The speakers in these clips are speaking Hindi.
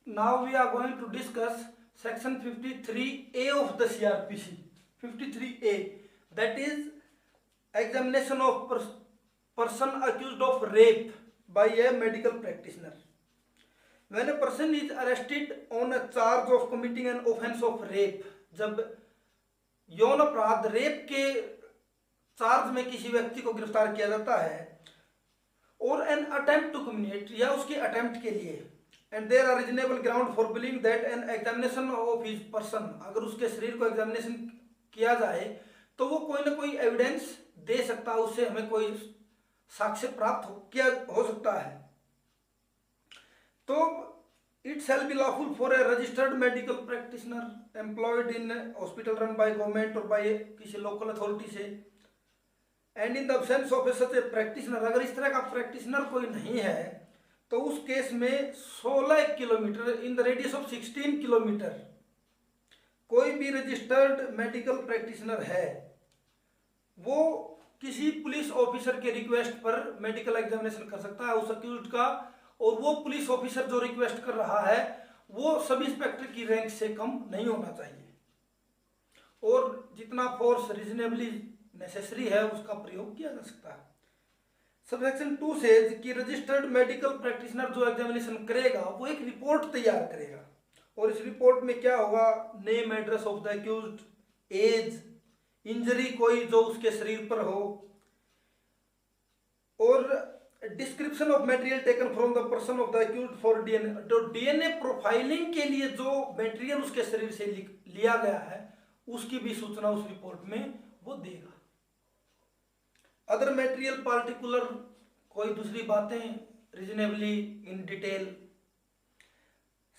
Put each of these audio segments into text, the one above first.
now we are going to discuss section 53A of the CRPC. 53A, that is examination of person accused of rape by a medical practitioner. When a person is arrested on a charge of committing an offense of rape, जब यौन अपराध रेप के चार्ज में किसी व्यक्ति को गिरफ्तार किया जाता है, और एन अटेम्प्ट टू कम्युनिकेट या उसके अटेम्प्ट के लिए, and there are reasonable ground for believing that an examination of his person, अगर उसके शरीर को एग्जामिनेशन किया जाए तो वो कोई ना कोई एविडेंस दे सकता है, उससे हमें कोई साक्ष्य प्राप्त हो सकता है, तो it shall be lawful for a registered medical practitioner employed in hospital run by government और बाय किसी लोकल अथॉरिटी से, and in the absence of such A practitioner, अगर इस तरह का प्रैक्टिशनर कोई नहीं है तो उस केस में 16 kilometre in the radius of 16 kilometre कोई भी रजिस्टर्ड मेडिकल प्रैक्टिशनर है, वो किसी पुलिस ऑफिसर के रिक्वेस्ट पर मेडिकल एग्जामिनेशन कर सकता है उस अक्यूज्ड का, और वो पुलिस ऑफिसर जो रिक्वेस्ट कर रहा है वो सब इंस्पेक्टर की रैंक से कम नहीं होना चाहिए, और जितना फोर्स रीजनेबली नेसेसरी है उसका प्रयोग किया जा सकता है। सबसेक्शन 2 से कि रजिस्टर्ड मेडिकल प्रैक्टिशनर जो एग्जामिनेशन करेगा वो एक रिपोर्ट तैयार करेगा, और इस रिपोर्ट में क्या होगा, name address of the accused, age, injury कोई जो उसके शरीर पर हो, और description of material taken from the person of the accused for DNA, तो डीएनए प्रोफाइलिंग के लिए जो मटेरियल उसके शरीर से लिया गया है उसकी भी सूचना उस रिपोर्ट में वो देगा। अदर मटेरियल पार्टिकुलर, कोई दूसरी बातें reasonably in detail.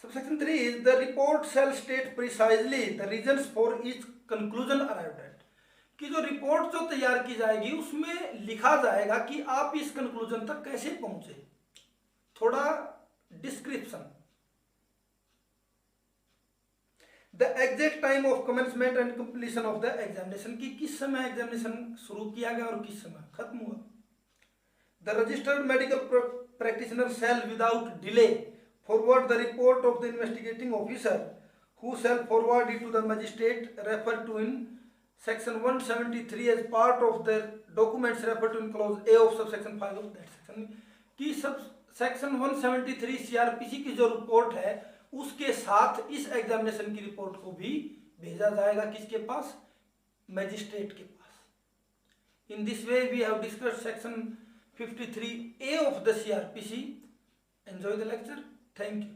Subsection 3 is the report shell state precisely the reasons for each conclusion arrived at, कि जो रिपोर्ट जो तैयार की जाएगी उसमें लिखा जाएगा कि आप इस कंक्लूजन तक कैसे पहुंचे, थोड़ा description. The exact time of commencement and completion of the examination, की किस समय एग्जामिनेशन शुरू किया गया और किस समय खत्म हुआ। The registered medical practitioner shall without delay forward the report of the investigating officer who shall forward it to the magistrate refer to in section 173 as part of the documents refer to in clause A of subsection 5 of that section, की सब सेक्शन 173 सीआरपीसी की जो रिपोर्ट है उसके साथ इस एग्जामिनेशन की रिपोर्ट को भी भेजा जाएगा, किसके पास, मजिस्ट्रेट के पास। In this way we have discussed section 53A of the CRPC। Enjoy the lecture, thank you.